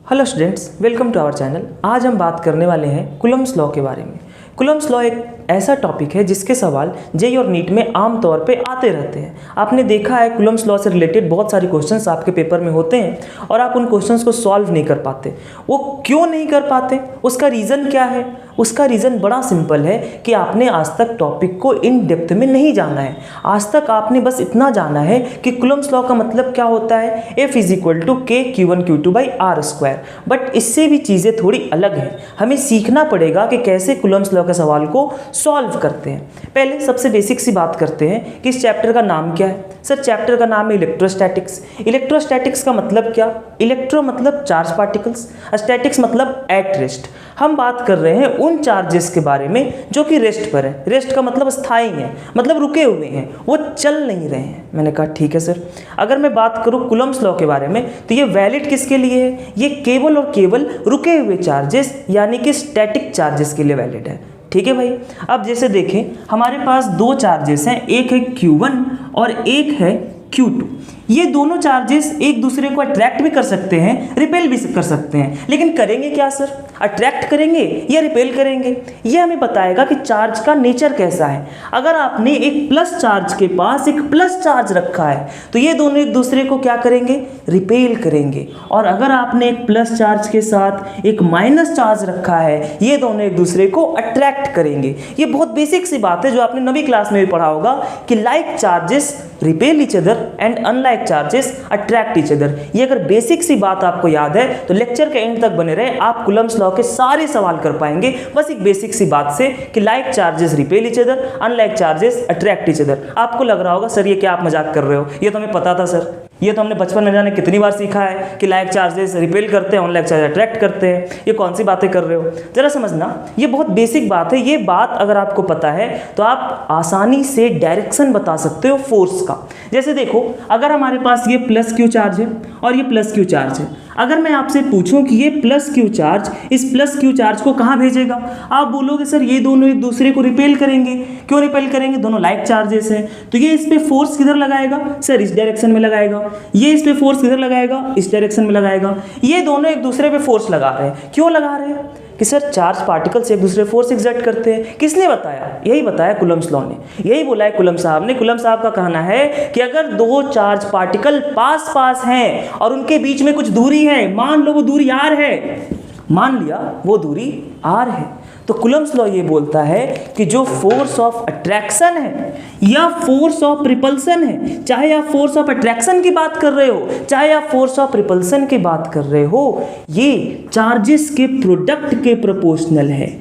Hello students, welcome to our channel. आज हम बात करने वाले हैं कुलम्स लॉ के बारे में। कुलम्स लॉ एक ऐसा टॉपिक है जिसके सवाल जेईई और नीट में आम तौर पे आते रहते हैं। आपने देखा है कुलम्स लॉ से रिलेटेड बहुत सारे क्वेश्चंस आपके पेपर में होते हैं और आप उन क्वेश्चंस को सॉल्व नहीं कर पाते। वो क्यों नहीं कर पाते, उसका रीज़न क्या है? उसका रीज़न बड़ा सिंपल है कि आपने आज तक टॉपिक को इन डेप्थ में नहीं जाना है। आज तक आपने बस इतना जाना है कि कुलम्स लॉ का मतलब क्या होता है, F = K Q1 Q2 by R²। But इससे भी चीज़ें थोड़ी अलग हैं। हमें सीखना पड़ेगा कि कैसे कुलम्स लॉ के सवाल को सॉल्व करते हैं। पहले सबसे बेसिक सी बात करते हैं कि इस चैप्टर का नाम क्या है। सर, चैप्टर का नाम है इलेक्ट्रोस्टैटिक्स। इलेक्ट्रोस्टैटिक्स का मतलब क्या? इलेक्ट्रो मतलब चार्ज पार्टिकल्स, स्टैटिक्स मतलब एट रेस्ट। हम बात कर रहे हैं उन चार्जेस के बारे में जो कि रेस्ट पर है। रेस्ट का मतलब स्थायी है, मतलब रुके हुए हैं, वो चल नहीं रहे हैं। मैंने कहा ठीक है सर। अगर मैं बात करूं कुलम्स लॉ के बारे में तो ये वैलिड किसके लिए है? ये केवल और केवल रुके हुए चार्जेस यानी कि स्टैटिक चार्जेस के लिए वैलिड है। ठीक है भाई। अब जैसे देखें, हमारे पास दो चार्जेस हैं, एक है Q1 और एक है Q2। ये दोनों चार्जेस एक दूसरे को अट्रैक्ट भी कर सकते हैं, रिपेल भी कर सकते हैं। लेकिन करेंगे क्या सर? अट्रैक्ट करेंगे या रिपेल करेंगे? ये हमें बताएगा कि चार्ज का नेचर कैसा है। अगर आपने एक प्लस चार्ज के पास एक प्लस चार्ज रखा है तो ये दोनों एक दूसरे को क्या करेंगे? रिपेल करेंगे। और अगर आपने एक प्लस चार्ज के साथ एक माइनस चार्ज रखा है, ये दोनों एक दूसरे को अट्रैक्ट करेंगे। ये बहुत बेसिक सी बात है जो आपने 9वीं क्लास में भी पढ़ा होगा कि like charges repel each other and unlike charges attract each other. ये अगर बेसिक सी बात आपको याद है तो लेक्चर के एंड तक बने रहे, आप कुलम्स लॉ के सारे सवाल कर पाएंगे बस एक बेसिक सी बात से कि like charges repel each other, unlike charges attract each other. आपको लग रहा होगा सर ये क्या आप मजाक कर रहे हो, ये तो हमें पता था सर, ये तो हमने बचपन में जाने कितनी बार सीखा है कि लाइक चार्जेस रिपेल करते हैं, अनलाइक चार्जेस अट्रैक्ट करते हैं। ये कौन सी बातें कर रहे हो? जरा समझना, ये बहुत बेसिक बात है। ये बात अगर आपको पता है तो आप आसानी से डायरेक्शन बता सकते हो फोर्स का। जैसे देखो, अगर हमारे पास ये प्लस क्यू चार्ज है और ये प्लस क्यू चार्ज है, अगर मैं आपसे पूछूं कि ये प्लस क्यू चार्ज इस प्लस क्यू चार्ज को कहाँ भेजेगा, आप बोलोगे सर ये दोनों एक दूसरे को रिपेल करेंगे। क्यों रिपेल करेंगे? दोनों लाइक चार्जेस हैं। तो ये इस पे फोर्स किधर लगाएगा? सर इस डायरेक्शन में लगाएगा। ये इस पे फोर्स किधर लगाएगा? इस डायरेक्शन में लगाएगा। ये दोनों एक दूसरे पे फोर्स लगा रहे हैं। क्यों लगा रहे हैं? कि सर चार्ज पार्टिकल्स एक दूसरे फोर्स एक्सर्ट करते हैं। किसने बताया? यही बताया कुलम्स लॉ ने, यही बोला है कुलम साहब ने। कुलम साहब का कहना है कि अगर दो चार्ज पार्टिकल पास पास हैं और उनके बीच में कुछ दूरी है, मान लो वो दूरी r है, मान लिया वो दूरी r है, तो कुलम्स लॉ ये बोलता है कि जो फोर्स ऑफ अट्रैक्शन है या फोर्स ऑफ रिपल्सन है, चाहे आप फोर्स ऑफ अट्रैक्शन की बात कर रहे हो चाहे आप फोर्स ऑफ रिपल्सन की बात कर रहे हो, ये चार्जेस के प्रोडक्ट के प्रोपोर्शनल है,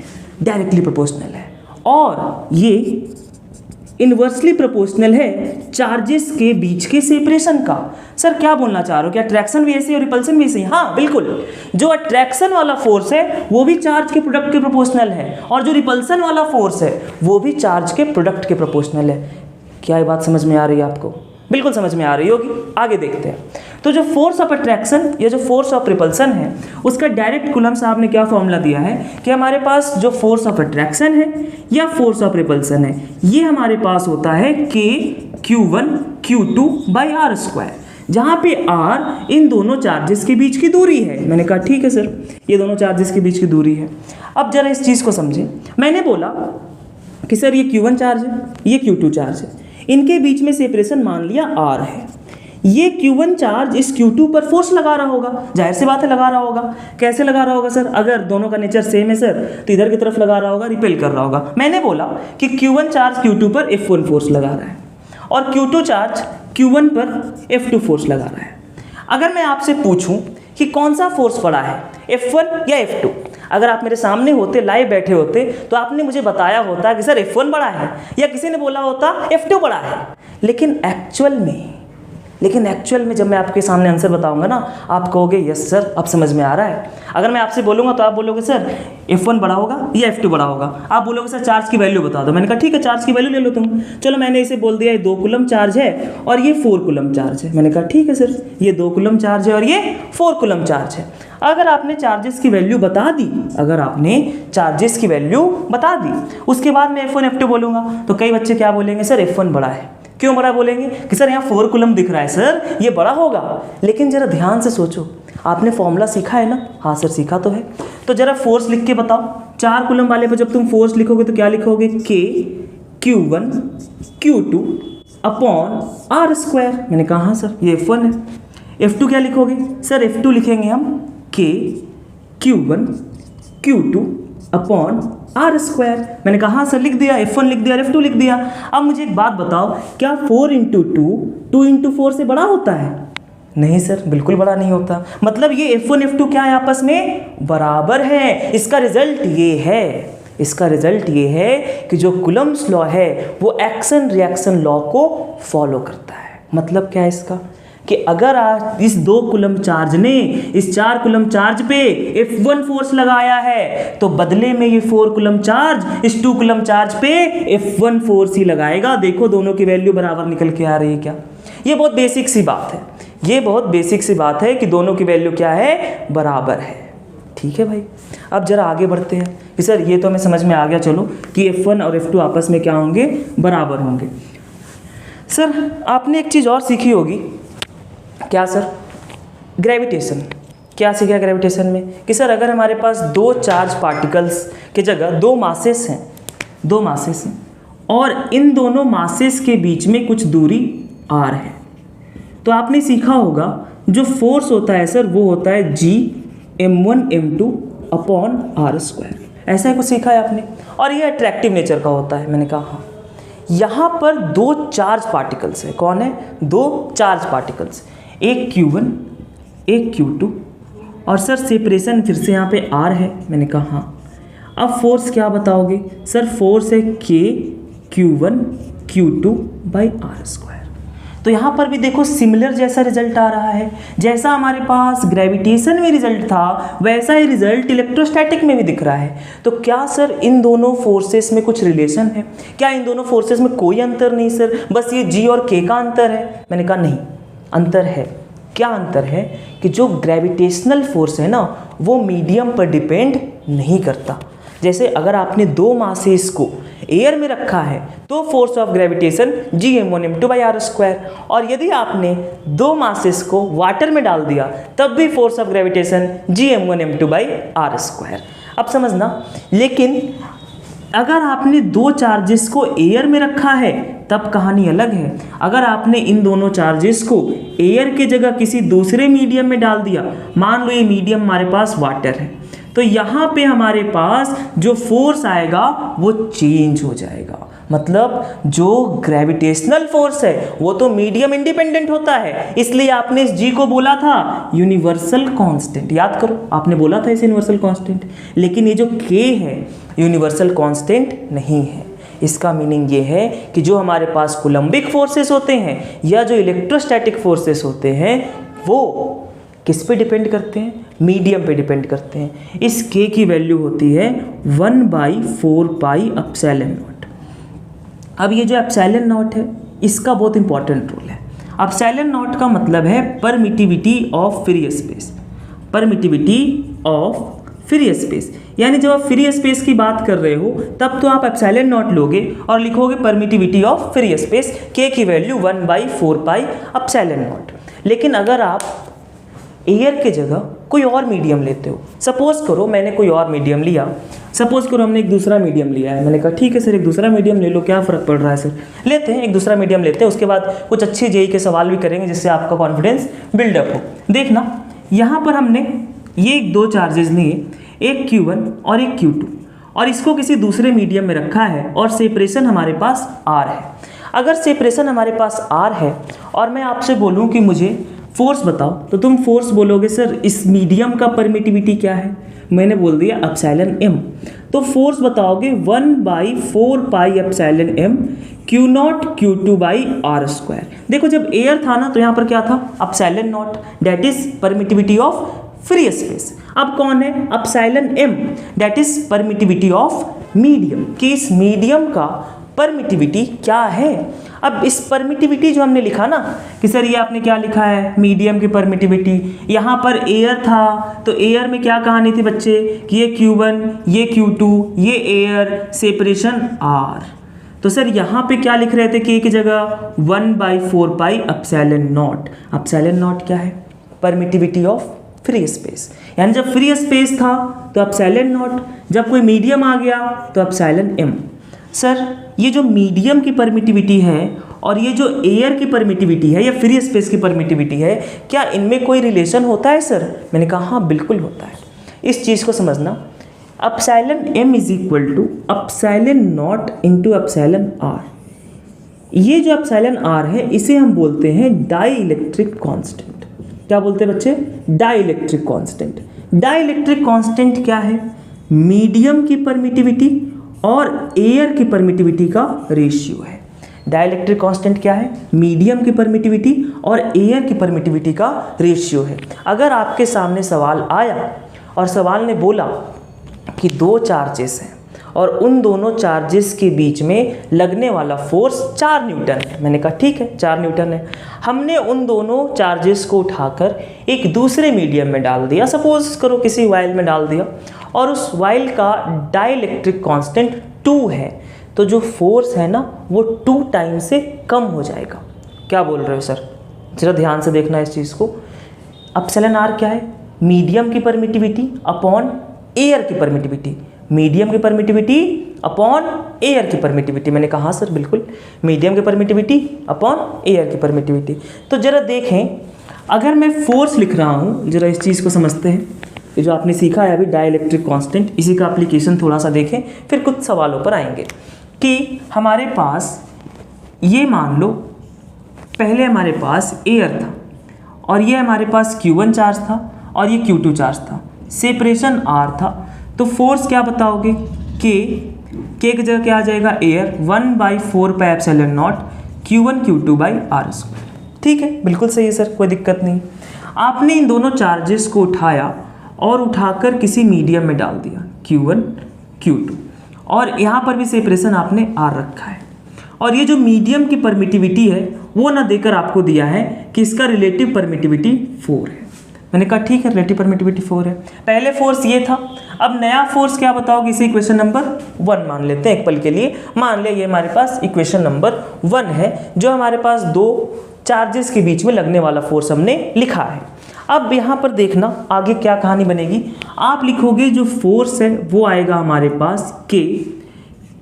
डायरेक्टली प्रोपोर्शनल है। और ये इनवर्सली प्रोपोर्शनल है चार्जेस के बीच के सेपरेशन का। सर क्या बोलना चाह रहे हो कि अट्रैक्शन भी ऐसे और रिपल्सन भी ऐसे? हाँ बिल्कुल। जो अट्रैक्शन वाला फोर्स है वो भी चार्ज के प्रोडक्ट के प्रोपोर्शनल है और जो रिपल्सन वाला फोर्स है वो भी चार्ज के प्रोडक्ट के प्रोपोर्शनल है। क्या ये बात समझ में आ रही है आपको? बिल्कुल समझ में आ रही होगी। आगे देखते हैं। तो जो फोर्स ऑफ अट्रैक्शन या जो फोर्स ऑफ रिपल्सन है उसका डायरेक्ट कुलम साहब ने क्या फॉर्मूला दिया है कि हमारे पास जो फोर्स ऑफ अट्रैक्शन है या फोर्स ऑफ रिपल्सन है ये हमारे पास होता है K Q1 Q2 by R², जहाँ पे R इन दोनों चार्जेस के बीच की दूरी है। मैंने कहा ठीक है सर, ये दोनों चार्जेस के बीच की दूरी है। अब जरा इस चीज़ को समझें। मैंने बोला कि सर ये Q1 चार्ज है, ये Q2 चार्ज है, इनके बीच में सेपरेशन मान लिया R है। ये Q1 चार्ज इस Q2 पर फोर्स लगा रहा होगा, जाहिर सी बात है लगा रहा होगा। कैसे लगा रहा होगा सर? अगर दोनों का नेचर सेम है सर तो इधर की तरफ लगा रहा होगा, रिपेल कर रहा होगा। मैंने बोला कि Q1 चार्ज Q2 पर F1 फोर्स लगा रहा है और Q2 चार्ज Q1 पर F2 फोर्स लगा रहा है। अगर मैं आपसे पूछूं कि कौन सा फोर्स बड़ा है, F1 या F2, अगर आप मेरे सामने होते, लाइव बैठे होते, तो आपने मुझे बताया होता कि सर F1 बड़ा है, या किसी ने बोला होता F2 बड़ा है। लेकिन एक्चुअल में जब मैं आपके सामने आंसर बताऊंगा ना, आप कहोगे यस सर अब समझ में आ रहा है। अगर मैं आपसे बोलूंगा तो आप बोलोगे सर F1 बड़ा होगा या F2 बड़ा होगा। आप बोलोगे सर चार्ज की वैल्यू बता दो। मैंने कहा ठीक है चार्ज की वैल्यू ले लो तुम। चलो मैंने इसे बोल दिया ये 2 कूलम चार्ज है और ये 4 कूलम चार्ज है। मैंने कहा ठीक है सर ये 2 कूलम चार्ज है और ये 4 कूलम चार्ज है। अगर आपने चार्जेस की वैल्यू बता दी, उसके बाद मैं F1 F2 बोलूँगा तो कई बच्चे क्या बोलेंगे सर F1 बड़ा है, क्यों बड़ा बोलेंगे कि सर यहाँ 4 कूलम दिख रहा है सर, ये बड़ा होगा। लेकिन जरा ध्यान से सोचो, आपने फॉर्मूला सीखा है ना? हाँ सर सीखा तो है। तो जरा फोर्स लिख के बताओ। 4 कूलम वाले पर जब तुम फोर्स लिखोगे तो क्या लिखोगे? K Q1 Q2 upon R square. मैंने कहा हाँ सर ये F1 है। F2 क्या लिखोगे? सर F2 लिखेंगे हम K Q1 Q2 upon R square. मैंने कहा हाँ सर लिख दिया, F1 लिख दिया, F2 लिख दिया। अब मुझे एक बात बताओ, क्या 4 इंटू 2 इंटू 4 से बड़ा होता है? नहीं सर, बिल्कुल बड़ा नहीं होता। मतलब ये F1 F2 क्या है? आपस में बराबर है। इसका रिजल्ट ये है कि जो कूलम्स लॉ है वो एक्शन रिएक्शन लॉ को फॉलो करता है। मतलब क्या है इसका? कि अगर आज इस 2 कूलम चार्ज ने इस 4 कूलम चार्ज पे F1 फोर्स लगाया है तो बदले में ये 4 कूलम चार्ज इस 2 कूलम चार्ज पे F1 फोर्स ही लगाएगा। देखो दोनों की वैल्यू बराबर निकल के आ रही है क्या? ये बहुत बेसिक सी बात है कि दोनों की वैल्यू क्या है? बराबर है। ठीक है भाई, अब जरा आगे बढ़ते हैं कि सर ये तो हमें समझ में आ गया चलो कि F1 और F2 आपस में क्या होंगे? बराबर होंगे। सर आपने एक चीज़ और सीखी होगी। क्या सर? ग्रेविटेशन। क्या सीखा ग्रेविटेशन में? कि सर अगर हमारे पास 2 चार्ज पार्टिकल्स की जगह 2 मासेस हैं और इन दोनों मासेस के बीच में कुछ दूरी r है, तो आपने सीखा होगा जो फोर्स होता है सर वो होता है G m1 m2 upon R square. ऐसा ही कुछ सीखा है आपने, और ये अट्रैक्टिव नेचर का होता है। मैंने कहा हाँ। यहाँ पर 2 चार्ज पार्टिकल्स है। कौन है? 2 चार्ज पार्टिकल्स, एक Q1 एक Q2, और सर सेपरेशन फिर से यहाँ पे R है। मैंने कहा हाँ। अब फोर्स क्या बताओगे? सर फोर्स है K Q1 Q2 by R square. तो यहाँ पर भी देखो सिमिलर जैसा रिजल्ट आ रहा है। जैसा हमारे पास ग्रेविटेशन में रिजल्ट था वैसा ही रिजल्ट इलेक्ट्रोस्टैटिक में भी दिख रहा है। तो क्या सर इन दोनों फोर्सेस में कुछ रिलेशन है? क्या इन दोनों फोर्सेस में कोई अंतर नहीं सर, बस ये G और K का अंतर है? मैंने कहा नहीं, अंतर है। क्या अंतर है? कि जो ग्रेविटेशनल फोर्स है ना वो मीडियम पर डिपेंड नहीं करता। जैसे अगर आपने 2 मासेस को एयर में रखा है तो force of gravitation Gm1 m2 by R square, और यदि आपने 2 मासेस को वाटर में डाल दिया तब भी force of gravitation Gm1 m2 by R square. अब समझना, लेकिन अगर आपने 2 चार्जेस को एयर में रखा है तब कहानी अलग है। अगर आपने इन दोनों चार्जेस को एयर के जगह किसी दूसरे मीडियम में डाल दिया, मान लो ये मीडियम हमारे पास वाटर है, तो यहाँ पे हमारे पास जो फोर्स आएगा वो चेंज हो जाएगा। मतलब जो ग्रेविटेशनल फोर्स है वो तो मीडियम इंडिपेंडेंट होता है, इसलिए आपने इस G को बोला था यूनिवर्सल कांस्टेंट। याद करो, आपने बोला था इसे यूनिवर्सल कांस्टेंट, लेकिन ये जो K है यूनिवर्सल कांस्टेंट नहीं है। इसका मीनिंग ये है कि जो हमारे पास कूलम्बिक फोर्सेस होते हैं या जो इलेक्ट्रोस्टैटिक फोर्सेस होते हैं वो किस पे डिपेंड करते हैं? मीडियम पे डिपेंड करते हैं। इस K की वैल्यू होती है 1/4 पाई एप्सिलॉन नॉट। अब ये जो एप्सिलॉन नॉट है इसका बहुत इंपॉर्टेंट रोल है। एप्सिलॉन नॉट का मतलब है permittivity of free space. Permittivity of free space, यानी जब आप फ्री स्पेस की बात कर रहे हो तब तो आप एप्सिलॉन नॉट लोगे और लिखोगे permittivity of free space, K की वैल्यू 1/4 पाई एप्सिलॉन नॉट। लेकिन अगर आप एयर के जगह कोई और मीडियम लेते हो, सपोज करो मैंने कोई और मीडियम लिया, सपोज करो हमने एक दूसरा मीडियम लिया है। मैंने कहा ठीक है सर एक दूसरा मीडियम ले लो, क्या फ़र्क पड़ रहा है सर, लेते हैं एक दूसरा मीडियम लेते हैं। उसके बाद कुछ अच्छे जेई के सवाल भी करेंगे जिससे आपका कॉन्फिडेंस बिल्डअप हो। देखना यहाँ पर हमने ये 2 चार्जेस लिए, एक Q1 और एक Q2, और इसको किसी दूसरे मीडियम में रखा है और सेपरेशन हमारे पास R है। अगर सेपरेशन हमारे पास R है और मैं आपसे बोलूँ कि मुझे फोर्स बताओ, तो तुम फोर्स बोलोगे सर इस मीडियम का परमिटिविटी क्या है? मैंने बोल दिया एप्सिलॉन m। तो फोर्स बताओगे 1/4 pi epsilon m Q0 Q2 by R square. देखो जब एयर था ना तो यहाँ पर क्या था? Epsilon not, that is permittivity of free space. अब कौन है? Epsilon m, that is permittivity of medium, कि इस मीडियम का परमिटिविटी क्या है। अब इस परमिटिविटी जो हमने लिखा ना कि सर ये आपने क्या लिखा है? मीडियम की परमिटिविटी। यहाँ पर एयर था तो एयर में क्या कहानी थी बच्चे कि ये Q1 ये Q2 ये एयर, सेपरेशन R। तो तो सर यहाँ पे क्या लिख रहे थे कि एक जगह 1/4 pi epsilon naught. Epsilon not क्या है? परमिटिविटी ऑफ फ्री स्पेस, यानी जब फ्री स्पेस था तो एप्सिलॉन नॉट, जब कोई मीडियम आ गया तो एप्सिलॉन एम। सर ये जो मीडियम की परमिटिविटी है और ये जो एयर की परमिटिविटी है या फ्री स्पेस की परमिटिविटी है, क्या इनमें कोई रिलेशन होता है सर? मैंने कहा हाँ बिल्कुल होता है। इस चीज़ को समझना, epsilon M is equal to epsilon naught into epsilon R. ये जो एप्सिलॉन आर है इसे हम बोलते हैं डाई इलेक्ट्रिक कॉन्स्टेंट। क्या बोलते हैं बच्चे? Dielectric constant. Dielectric constant क्या है? मीडियम की परमिटिविटी और एयर की परमिटिविटी का रेशियो है। डाई इलेक्ट्रिक कॉन्स्टेंट क्या है? मीडियम की परमिटिविटी और एयर की परमिटिविटी का रेशियो है। अगर आपके सामने सवाल आया और सवाल ने बोला कि दो चार्जेस हैं और उन दोनों चार्जेस के बीच में लगने वाला फोर्स 4 न्यूटन है, मैंने कहा ठीक है 4 न्यूटन है। हमने उन दोनों चार्जेस को उठाकर एक दूसरे मीडियम में डाल दिया, सपोज करो किसी वाइल में डाल दिया, और उस वाइल का डाई इलेक्ट्रिक कॉन्स्टेंट 2 है, तो जो फोर्स है ना वो 2 टाइम से कम हो जाएगा। क्या बोल रहे हो सर? जरा ध्यान से देखना इस चीज़ को। एप्सिलॉन आर क्या है? मीडियम की परमिटिविटी अपॉन एयर की परमिटिविटी। मीडियम की परमिटिविटी अपॉन एयर की परमिटिविटी। मैंने कहा सर बिल्कुल, मीडियम की परमिटिविटी अपॉन एयर की परमिटिविटी। तो जरा देखें, अगर मैं फोर्स लिख रहा हूँ, जरा इस चीज़ को समझते हैं। ये जो आपने सीखा है अभी डाई इलेक्ट्रिक कॉन्स्टेंट, इसी का एप्लीकेशन थोड़ा सा देखें, फिर कुछ सवालों पर आएंगे। कि हमारे पास ये मान लो पहले हमारे पास एयर था और ये हमारे पास Q1 चार्ज था और ये Q2 चार्ज था, सेपरेशन R था, तो फोर्स क्या बताओगे? K की जगह क्या आ जाएगा? Air 1/4 pi epsilon not Q1 Q2 by R square. ठीक है, बिल्कुल सही है सर, कोई दिक्कत नहीं। आपने इन दोनों चार्जेस को उठाया और उठाकर किसी मीडियम में डाल दिया Q1 Q2, और यहाँ पर भी सेपरेशन आपने R रखा है, और ये जो मीडियम की परमिटिविटी है वो ना देकर आपको दिया है कि इसका रिलेटिव परमिटिविटी 4 है। मैंने कहा ठीक है, रिलेटिव परमिटिविटी 4 है। पहले फोर्स ये था, अब नया फोर्स क्या बताओगे? इसे इक्वेशन नंबर 1 मान लेते हैं एक पल के लिए। मान लिया ये हमारे पास इक्वेशन नंबर 1 है, जो हमारे पास दो चार्जेस के बीच में लगने वाला फोर्स हमने लिखा है। अब यहाँ पर देखना आगे क्या कहानी बनेगी। आप लिखोगे जो फोर्स है वो आएगा हमारे पास K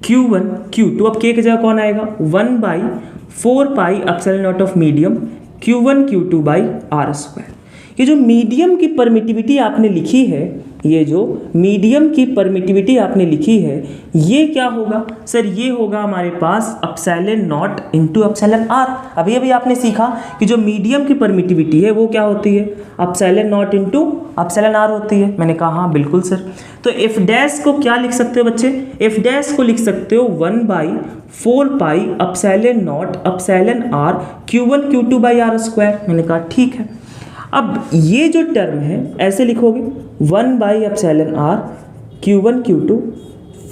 Q1 Q2। अब K की जगह कौन आएगा? 1/4 pi epsilon not of medium Q1 Q2 by R square. ये जो मीडियम की परमिटिविटी आपने लिखी है, ये जो मीडियम की परमिटिविटी आपने लिखी है, ये क्या होगा सर? ये होगा हमारे पास epsilon naught into epsilon R. अभी अभी आपने सीखा कि जो मीडियम की परमिटिविटी है वो क्या होती है? Epsilon naught into epsilon R होती है। मैंने कहा हाँ बिल्कुल सर। तो एफ डैश को क्या लिख सकते हो बच्चे? एफ डैश को लिख सकते हो 1/4 pi epsilon naught epsilon R Q1 Q2 by R square. मैंने कहा ठीक है। अब ये जो टर्म है ऐसे लिखोगे 1/एप्सिलॉन R Q1 Q2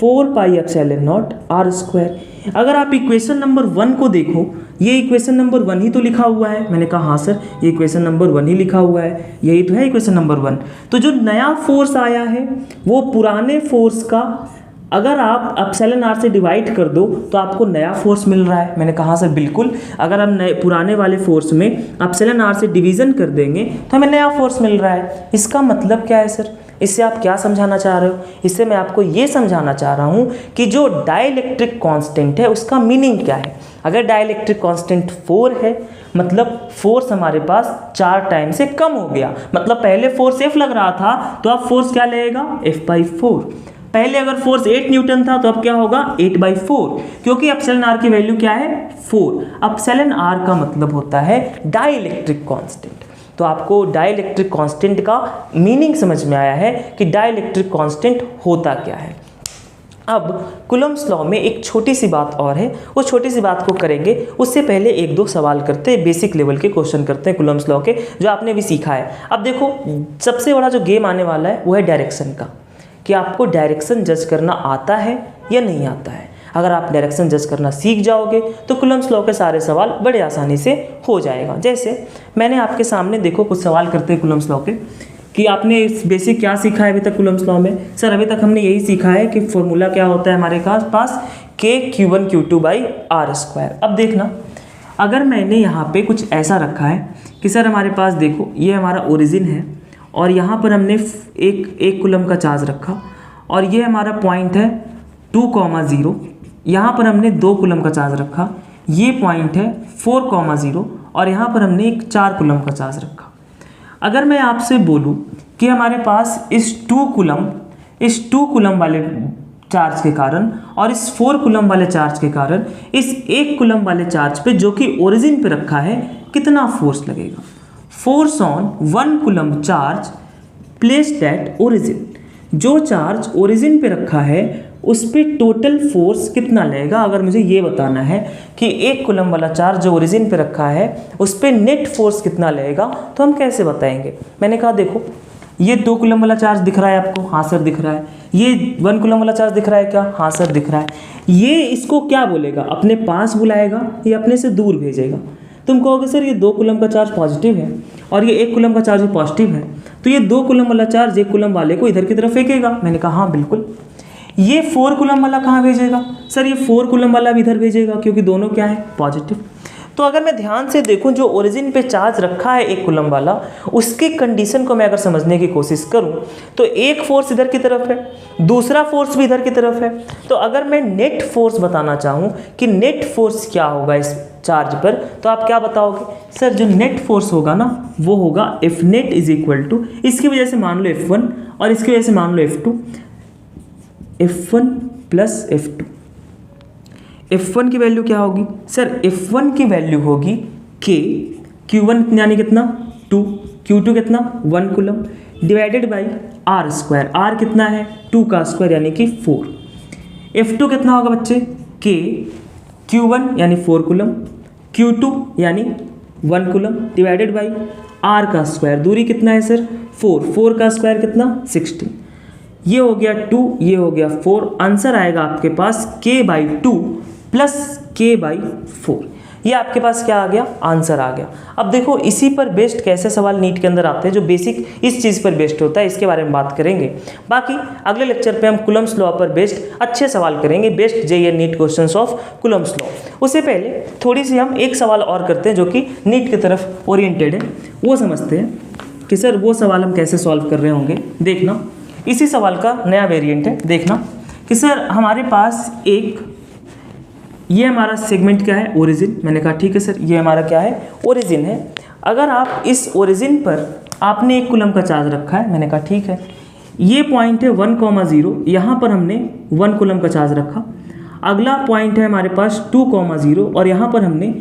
4 pi epsilon naught R square. अगर आप इक्वेशन नंबर 1 को देखो, ये इक्वेशन नंबर 1 ही तो लिखा हुआ है। मैंने कहा हाँ सर, ये इक्वेशन नंबर 1 ही लिखा हुआ है, यही तो है इक्वेशन नंबर 1। तो जो नया फोर्स आया है वो पुराने फोर्स का अगर आप एप्सिलॉन आर से डिवाइड कर दो तो आपको नया फोर्स मिल रहा है। मैंने कहा सर बिल्कुल, अगर हम नए पुराने वाले फोर्स में एप्सिलॉन आर से डिवीज़न कर देंगे तो हमें नया फोर्स मिल रहा है। इसका मतलब क्या है सर? इससे आप क्या समझाना चाह रहे हो? इससे मैं आपको ये समझाना चाह रहा हूँ कि जो डाइलेक्ट्रिक कांस्टेंट है उसका मीनिंग क्या है। अगर डाइलेक्ट्रिक कांस्टेंट 4 है मतलब फोर्स हमारे पास 4 टाइम से कम हो गया। मतलब पहले फोर्स F लग रहा था तो अब फोर्स क्या लगेगा? F/4। पहले अगर फोर्स 8 न्यूटन था तो अब क्या होगा? 8/4, क्योंकि एप्सिलॉन आर की वैल्यू क्या है? 4। एप्सिलॉन आर का मतलब होता है डाइलेक्ट्रिक कांस्टेंट। तो आपको डाइलेक्ट्रिक कांस्टेंट का मीनिंग समझ में आया है कि डाइलेक्ट्रिक कांस्टेंट होता क्या है। अब कूलम्ब्स लॉ में एक छोटी सी बात और है, उस छोटी सी बात को करेंगे। उससे पहले एक दो सवाल करते हैं, बेसिक लेवल के क्वेश्चन करते हैं कूलम्ब्स लॉ के, जो आपने भी सीखा है। अब देखो, सबसे बड़ा जो गेम आने वाला है वो है डायरेक्शन का, कि आपको डायरेक्शन जज करना आता है या नहीं आता है। अगर आप डायरेक्शन जज करना सीख जाओगे तो कूलम्ब्स लॉ के सारे सवाल बड़े आसानी से हो जाएगा। जैसे मैंने आपके सामने देखो कुछ सवाल करते हैं कूलम्ब्स लॉ के, कि आपने बेसिक क्या सीखा है अभी तक कूलम्ब्स लॉ में? सर अभी तक हमने यही सीखा है कि फॉर्मूला क्या होता है हमारे पास के Q1 Q2 by R square. अब देखना, अगर मैंने यहाँ पे कुछ ऐसा रखा है कि सर हमारे पास देखो ये हमारा ओरिजिन है और यहाँ पर हमने एक कूलम का चार्ज रखा और ये हमारा पॉइंट है 2,0, यहाँ पर हमने 2 कूलम का चार्ज रखा, ये पॉइंट है 4,0 और यहाँ पर हमने एक 4 कूलम का चार्ज रखा। अगर मैं आपसे बोलूँ कि हमारे पास इस 2 कूलम वाले चार्ज के कारण और इस 4 कूलम वाले चार्ज के कारण इस 1 कूलम वाले चार्ज पे जो कि ओरिजिन पे रखा है कितना फोर्स लगेगा। Force on 1 coulomb charge placed at origin, जो चार्ज ओरिजिन पे रखा है उस पे टोटल फोर्स कितना लगेगा। अगर मुझे ये बताना है कि 1 कूलम वाला चार्ज जो ओरिजिन पे रखा है उस पे नेट फोर्स कितना लगेगा, तो हम कैसे बताएंगे। मैंने कहा देखो ये 2 कूलम वाला चार्ज दिख रहा है आपको, हाँ सर दिख रहा है। ये 1 कूलम वाला चार्ज दिख रहा है क्या, हाँ सर दिख रहा है। ये इसको क्या बोलेगा, अपने पास बुलाएगा या अपने से दूर भेजेगा। तुम कहोगे सर ये 2 कूलम का चार्ज पॉजिटिव है और ये 1 कूलम का चार्ज पॉजिटिव है, तो ये 2 कूलम वाला चार्ज 1 कूलम वाले को इधर की तरफ फेंकेगा। मैंने कहा हाँ बिल्कुल। ये 4 कूलम वाला कहाँ भेजेगा, सर ये 4 कूलम वाला भी इधर भेजेगा क्योंकि दोनों क्या है, पॉजिटिव। तो अगर मैं ध्यान से देखूं जो ओरिजिन पे चार्ज रखा है 1 कूलम वाला, उसकी कंडीशन को मैं अगर समझने की कोशिश करूं तो एक फोर्स इधर की तरफ है, दूसरा फोर्स भी इधर की तरफ है। तो अगर मैं नेट फोर्स बताना चाहूं कि नेट फोर्स क्या होगा इस चार्ज पर, तो आप क्या बताओगे, सर जो नेट फोर्स होगा ना वो होगा F net is equal to, इसकी वजह से मान लो F1 और इसकी वजह से मान लो F2, F1 plus F2। F1 की वैल्यू क्या होगी, सर F1 की वैल्यू होगी K, Q1 यानी कितना 2, Q2 कितना 1 coulomb divided by R square, आर कितना है 2 का स्क्वायर यानी कि 4। F2 कितना होगा बच्चे, K Q1 यानी 4 कूलम, Q2 यानी 1 कूलम डिवाइडेड बाई आर का स्क्वायर, दूरी कितना है सर 4 का स्क्वायर कितना 16। ये हो गया 2, ये हो गया 4, आंसर आएगा आपके पास K/2 प्लस K/4। ये आपके पास क्या आ गया, आंसर आ गया। अब देखो इसी पर बेस्ड कैसे सवाल नीट के अंदर आते हैं जो बेसिक इस चीज़ पर बेस्ड होता है, इसके बारे में बात करेंगे। बाकी अगले लेक्चर पे हम कूलम्स लॉ पर बेस्ड अच्छे सवाल करेंगे, best JEE NEET questions of Coulomb's law. उससे पहले थोड़ी सी हम एक सवाल और करते हैं जो कि नीट की तरफ ओरिएंटेड है, वो समझते हैं कि सर वो सवाल हम कैसे सॉल्व कर रहे होंगे। देखना इसी सवाल का नया वेरिएंट है, देखना कि सर हमारे पास ये हमारा सेगमेंट क्या है, ओरिजिन। मैंने कहा ठीक है सर ये हमारा क्या है, ओरिजिन है। अगर आप इस ओरिजिन पर आपने 1 कूलम का चार्ज रखा है, मैंने कहा ठीक है। ये पॉइंट है 1,0, यहाँ पर हमने 1 कूलम का चार्ज रखा। अगला पॉइंट है हमारे पास 2,0 और यहाँ पर हमने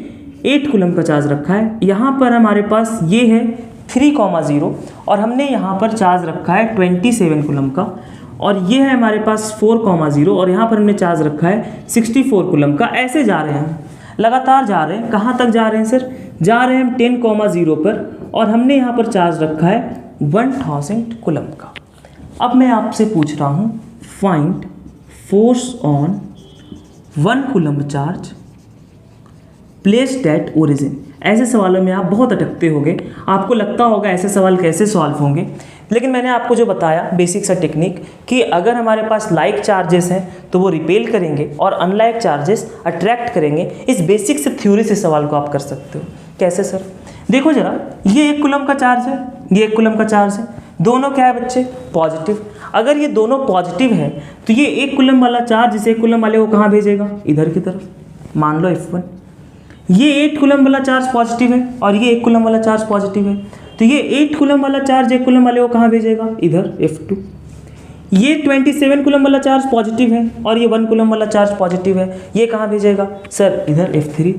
8 कूलम का चार्ज रखा है। यहाँ पर हमारे पास ये है 3,0 और हमने यहाँ पर चार्ज रखा है 27 कूलम का, और ये है हमारे पास 4,0 और यहाँ पर हमने चार्ज रखा है 64 कूलम का। ऐसे जा रहे हैं, लगातार जा रहे हैं। कहाँ तक जा रहे हैं सर, जा रहे हैं हम 10,0 पर और हमने यहाँ पर चार्ज रखा है 1000 कूलम का। अब मैं आपसे पूछ रहा हूँ find force on 1 coulomb charge placed at origin. ऐसे सवालों में आप बहुत अटकते होंगे, आपको लगता होगा ऐसे सवाल कैसे सॉल्व होंगे, लेकिन मैंने आपको जो बताया बेसिक सा टेक्निक कि अगर हमारे पास लाइक चार्जेस हैं तो वो रिपेल करेंगे और अनलाइक चार्जेस अट्रैक्ट करेंगे। इस बेसिक से थ्योरी से सवाल को आप कर सकते हो। कैसे सर, देखो जरा, ये 1 कूलम का चार्ज है, ये 1 कूलम का चार्ज है, दोनों क्या है बच्चे, पॉजिटिव। अगर ये दोनों पॉजिटिव है तो ये 1 कूलम वाला चार्ज इस 1 कूलम वाले को कहाँ भेजेगा, इधर की तरफ, मान लो F1। ये 8 कूलम वाला चार्ज पॉजिटिव है और ये 1 कूलम वाला चार्ज पॉजिटिव है, तो ये 8 कूलम वाला चार्ज 1 कूलम वाले को कहाँ भेजेगा, इधर F2। ये 27 कूलम वाला चार्ज पॉजिटिव है और ये 1 कूलम वाला चार्ज पॉजिटिव है, ये कहाँ भेजेगा सर, इधर F3।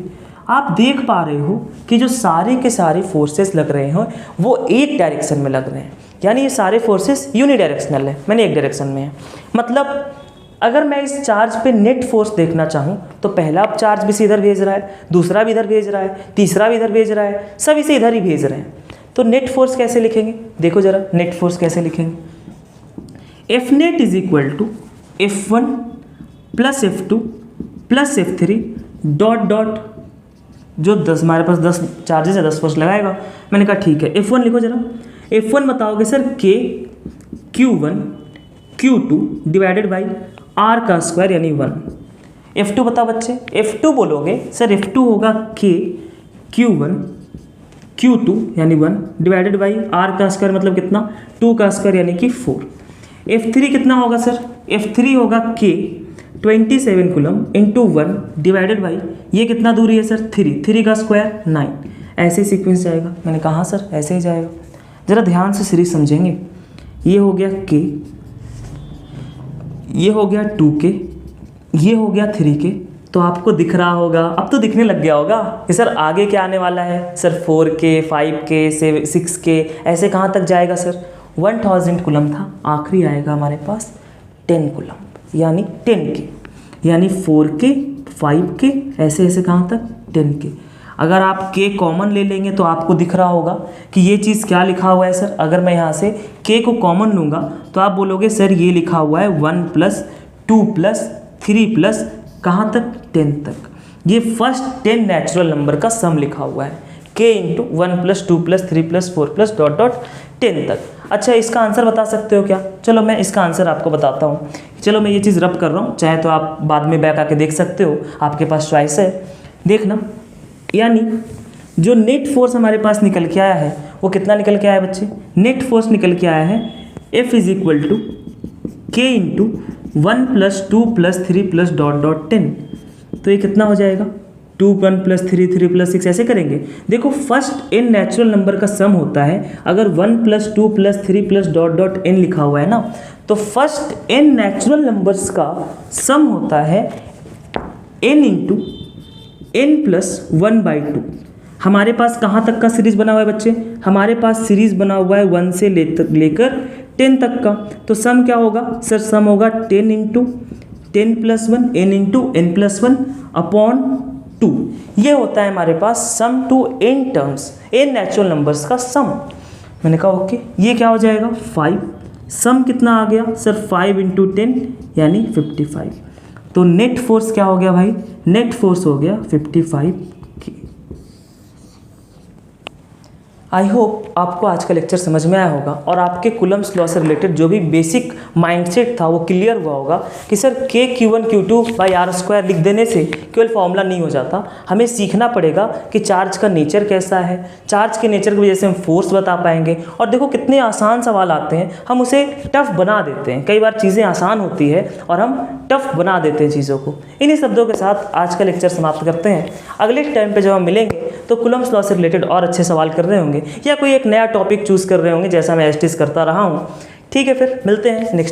आप देख पा रहे हो कि जो सारे के सारे फोर्सेस लग रहे हैं वो एक डायरेक्शन में लग रहे हैं, यानी ये सारे फोर्सेस यूनिडायरेक्शनल है, मैंने एक डायरेक्शन में है। मतलब अगर मैं इस चार्ज पे नेट फोर्स देखना चाहूँ तो पहला चार्ज भी इधर भेज रहा है, दूसरा भी इधर भेज रहा है, तीसरा भी इधर भेज रहा है, सब इसे इधर ही भेज रहे हैं। तो नेट फोर्स कैसे लिखेंगे, देखो जरा नेट फोर्स कैसे लिखेंगे, F net is equal to F1 plus F2 plus F3 dot dot, जो 10 हमारे पास 10 चार्जेस है 10 फोर्स लगाएगा। मैंने कहा ठीक है, F1 लिखो जरा। F1 बताओगे sir K Q1 Q2 divided by R का स्क्वायर यानी 1। F2 बताओ बच्चे, F2 बोलोगे सर F2 होगा K Q1 Q2 यानी 1 डिवाइडेड बाई R का स्क्वायर मतलब कितना 2 का स्क्वायर यानी कि 4। F3 कितना होगा सर, F3 होगा K 27 coulomb into 1 divided by ये कितना दूरी है सर 3 का स्क्वायर 9। ऐसे सीक्वेंस जाएगा, मैंने कहा सर ऐसे ही जाएगा। ज़रा ध्यान से सीरीज समझेंगे। ये हो गया K, ये हो गया 2K, ये हो गया 3K। तो आपको दिख रहा होगा, अब तो दिखने लग गया होगा कि सर आगे क्या आने वाला है सर 4K 5K 6K ऐसे कहाँ तक जाएगा सर 1000 कूलम था, आखिरी आएगा हमारे पास 10 कूलम यानी 10K यानी 4K 5K ऐसे ऐसे कहाँ तक 10K। अगर आप K कॉमन ले लेंगे तो आपको दिख रहा होगा कि ये चीज़ क्या लिखा हुआ है सर। अगर मैं यहाँ से K को कॉमन लूँगा तो आप बोलोगे सर ये लिखा हुआ है 1 + 2 + 3 + कहाँ तक 10 तक। ये फर्स्ट 10 नेचुरल नंबर का सम लिखा हुआ है K × 1 + 2 + 3 + 4 + ... 10 तक। अच्छा इसका आंसर बता सकते हो क्या? चलो मैं इसका आंसर आपको बताता हूँ। चलो मैं ये चीज़ रब कर रहा हूँ, चाहे तो आप बाद में बैक आके देख सकते हो, आपके पास चॉइस है। देखना, यानी जो नेट फोर्स हमारे पास निकल के आया है वो कितना निकल के आया है बच्चे? नेट फोर्स निकल के आया है F = K × 1 + 2 + 3 + ... 10। तो ये कितना हो जाएगा 2 1 + 3 3 + 6 ऐसे करेंगे। देखो फर्स्ट n नेचुरल नंबर का सम होता है, अगर 1 + 2 + 3 + ... n लिखा हुआ है ना, तो फर्स्ट n नेचुरल नंबर्स का सम होता है n × n + 1/2। हमारे पास कहाँ तक का सीरीज बना हुआ है बच्चे? हमारे पास सीरीज बना हुआ है 1 से लेकर 10 तक का। तो सम क्या होगा सर? सम होगा 10 × 10 + 1 n × n + 1 अपॉन 2। ये होता है हमारे पास sum to n terms, n natural numbers का सम। मैंने कहा ओके, ये क्या हो जाएगा 5। सम कितना आ गया सर 5 × 10 यानी 55। तो नेट फोर्स क्या हो गया भाई? नेट फोर्स हो गया 55 K। आई होप आपको आज का लेक्चर समझ में आया होगा और आपके कूलम्स लॉ से रिलेटेड जो भी बेसिक माइंडसेट था वो क्लियर हुआ होगा कि सर K Q1 Q2/r² लिख देने से केवल फॉर्मूला नहीं हो जाता। हमें सीखना पड़ेगा कि चार्ज का नेचर कैसा है, चार्ज के नेचर की वजह से हम फोर्स बता पाएंगे। और देखो कितने आसान सवाल आते हैं, हम उसे टफ बना देते हैं। कई बार चीज़ें आसान होती है और हम टफ बना देते हैं चीज़ों को। इन्हीं शब्दों के साथ आज का लेक्चर समाप्त करते हैं। अगले टाइम पर जब हम मिलेंगे तो कूलम्स लॉ से रिलेटेड और अच्छे सवाल कर रहे होंगे या कोई एक नया टॉपिक चूज़ कर रहे होंगे, जैसा मैं एस्टिस करता रहा हूँ। ठीक है, फिर मिलते हैं नेक्स्ट।